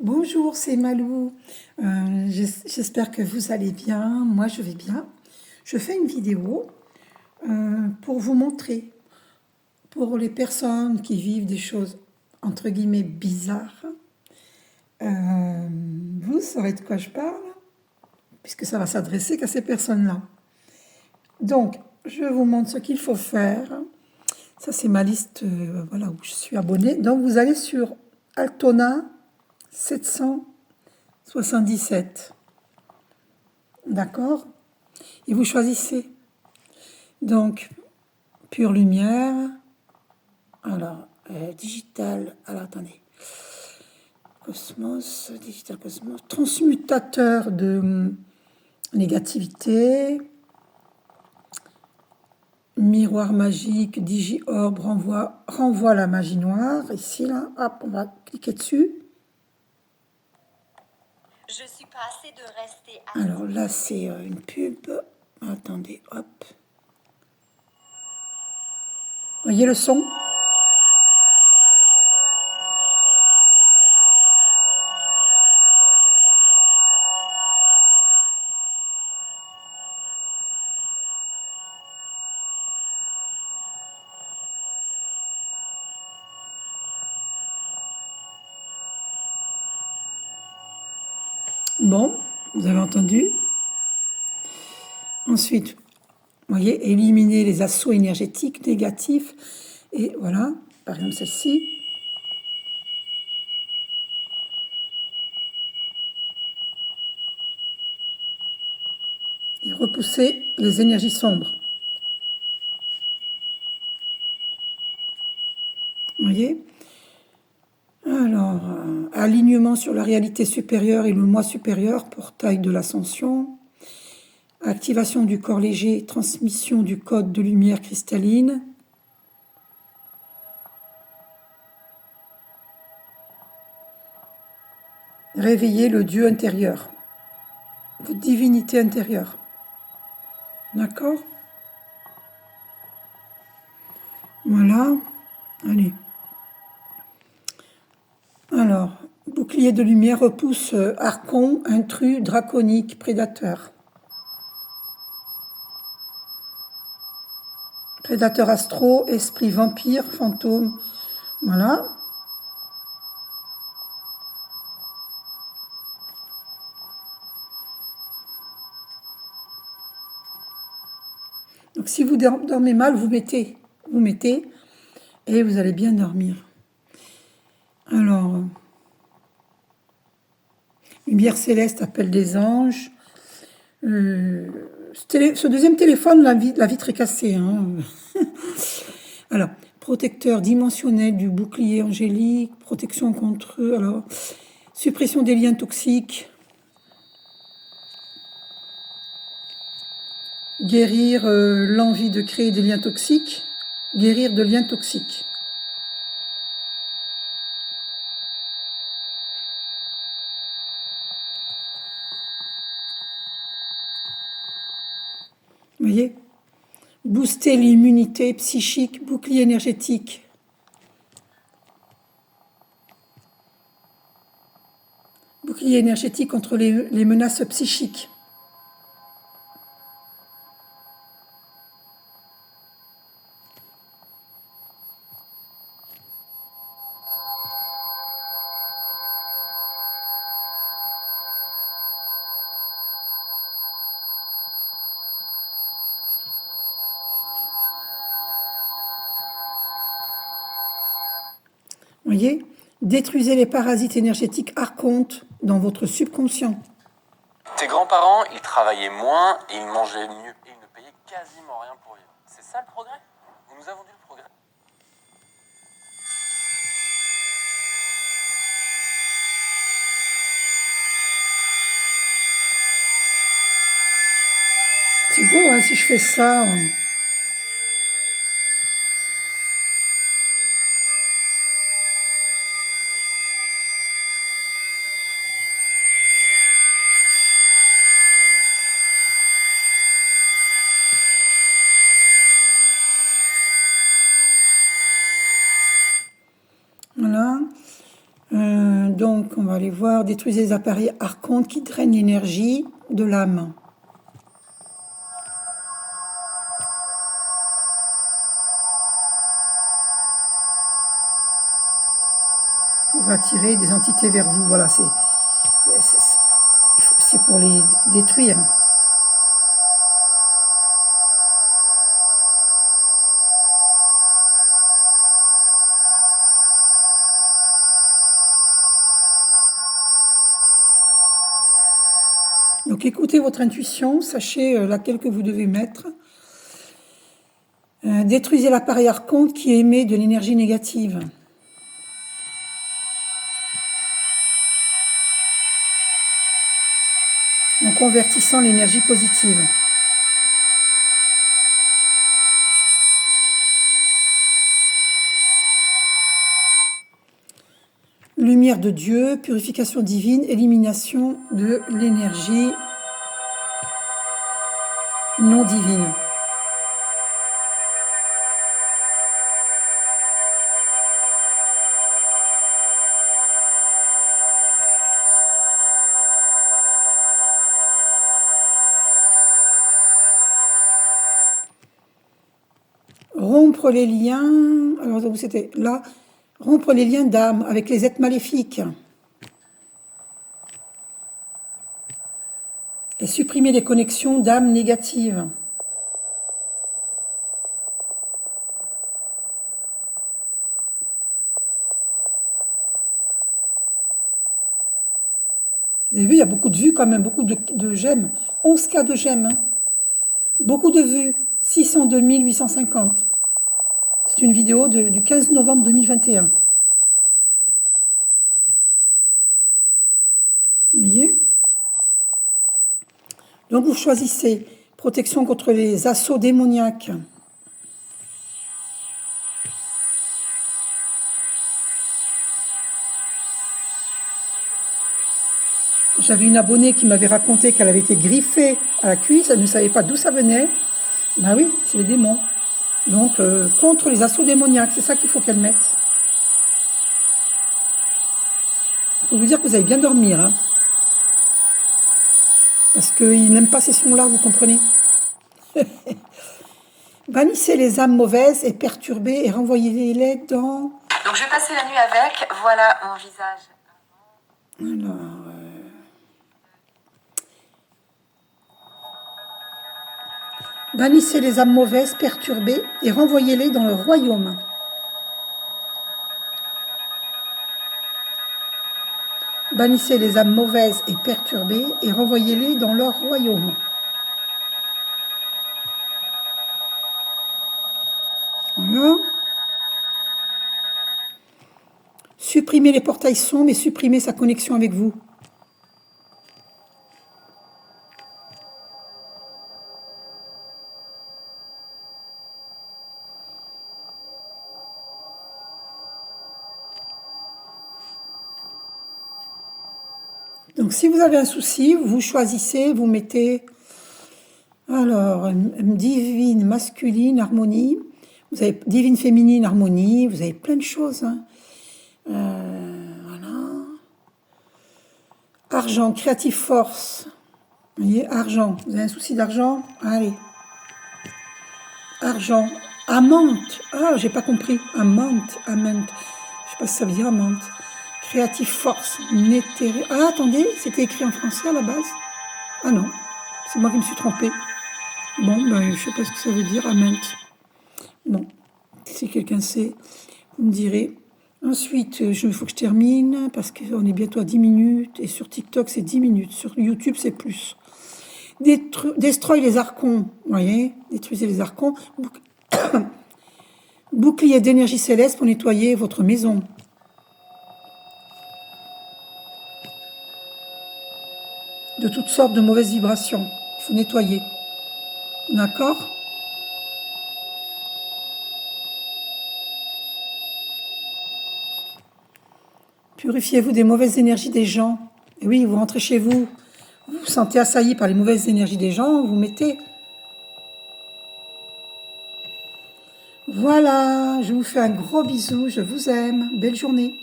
Bonjour, c'est Malou. J'espère que vous allez bien. Moi, je vais bien. Je fais une vidéo pour vous montrer, pour les personnes qui vivent des choses entre guillemets bizarres. Vous saurez de quoi je parle, puisque ça va s'adresser qu'à ces personnes-là. Donc, je vous montre ce qu'il faut faire. Ça, c'est ma liste voilà, où je suis abonnée. Donc, vous allez sur Altona 777. D'accord? Et vous choisissez. Donc, pure lumière. Alors, digital. Alors, attendez. Cosmos, digital cosmos. Transmutateur de négativité. Miroir magique, digi-orbe, renvoie la magie noire. Ici, là, hop, on va cliquer dessus. Je suis passée de rester à... Alors là, c'est une pub. Attendez, hop. Voyez le son? Bon, vous avez entendu. Ensuite, vous voyez, éliminer les assauts énergétiques négatifs. Et voilà, par exemple celle-ci. Et repousser les énergies sombres. Vous voyez? Alors, alignement sur la réalité supérieure et le moi supérieur, portail de l'ascension. Activation du corps léger, transmission du code de lumière cristalline. Réveiller le Dieu intérieur, votre divinité intérieure. D'accord? Voilà. Allez. Alors, bouclier de lumière repousse archon, intrus, draconique, prédateur. Prédateur astro, esprit vampire, fantôme. Voilà. Donc si vous dormez mal, vous mettez et vous allez bien dormir. Alors, lumière céleste, appel des anges. Ce deuxième téléphone, la vitre est cassée. Hein. Alors, protecteur dimensionnel du bouclier angélique, protection contre eux. Alors, suppression des liens toxiques. Guérir l'envie de créer des liens toxiques. Guérir de liens toxiques. Vous voyez? Booster l'immunité psychique, bouclier énergétique. Bouclier énergétique contre les menaces psychiques. Vous voyez? Détruisez les parasites énergétiques archontes dans votre subconscient. Tes grands-parents, ils travaillaient moins et ils mangeaient mieux. Et ils ne payaient quasiment rien pour vivre. C'est ça le progrès? On nous a vendu le progrès. C'est beau, hein, si je fais ça. Voilà. Donc, on va aller voir, détruisez les appareils archontes qui drainent l'énergie de l'âme. Pour attirer des entités vers vous. Voilà, c'est pour les détruire. Donc écoutez votre intuition, sachez laquelle que vous devez mettre. Détruisez l'appareil archonte qui émet de l'énergie négative. En convertissant l'énergie positive. Lumière de Dieu, purification divine, élimination de l'énergie non divine. Rompre les liens, alors où c'était là, rompre les liens d'âme avec les êtres maléfiques et supprimer les connexions d'âme négatives. Vous avez vu, il y a beaucoup de vues quand même, beaucoup de j'aime, 11 cas de j'aime, hein. Beaucoup de vues, 602 850. C'est une vidéo du 15 novembre 2021. Vous voyez? Donc vous choisissez protection contre les assauts démoniaques. J'avais une abonnée qui m'avait raconté qu'elle avait été griffée à la cuisse, elle ne savait pas d'où ça venait. Ben oui, c'est les démons. Donc, contre les assauts démoniaques, c'est ça qu'il faut qu'elle mette. Je peux vous dire que vous allez bien dormir, hein, parce qu'il n'aime pas ces sons-là, vous comprenez. Bannissez les âmes mauvaises et perturbées et renvoyez-les dans... Donc je vais passer la nuit avec, voilà mon visage. Alors... Bannissez les âmes mauvaises, perturbées, et renvoyez-les dans le royaume. Bannissez les âmes mauvaises et perturbées, et renvoyez-les dans leur royaume. Voilà. Supprimez les portails sombres et supprimez sa connexion avec vous. Donc, si vous avez un souci, vous choisissez, vous mettez, alors, divine masculine, harmonie, vous avez divine féminine, harmonie, vous avez plein de choses. Hein. Voilà. Argent, créative force. Vous voyez, argent, vous avez un souci d'argent? Allez. Argent, amante. Ah, j'ai pas compris. Amante. Je sais pas si ça veut dire amante. Créative force, nétéré. Ah, attendez, c'était écrit en français à la base. Ah non, c'est moi qui me suis trompée. Bon, ben, je sais pas ce que ça veut dire, amante. Bon, si quelqu'un sait, vous me direz. Ensuite, il faut que je termine, parce qu'on est bientôt à 10 minutes, et sur TikTok, c'est 10 minutes. Sur YouTube, c'est plus. Destroy les archons, vous voyez, détruisez les archons. Bouclier d'énergie céleste pour nettoyer votre maison. De toutes sortes de mauvaises vibrations. Il faut nettoyer. D'accord? Purifiez-vous des mauvaises énergies des gens. Et oui, vous rentrez chez vous, vous vous sentez assailli par les mauvaises énergies des gens, vous mettez. Voilà, je vous fais un gros bisou, je vous aime. Belle journée.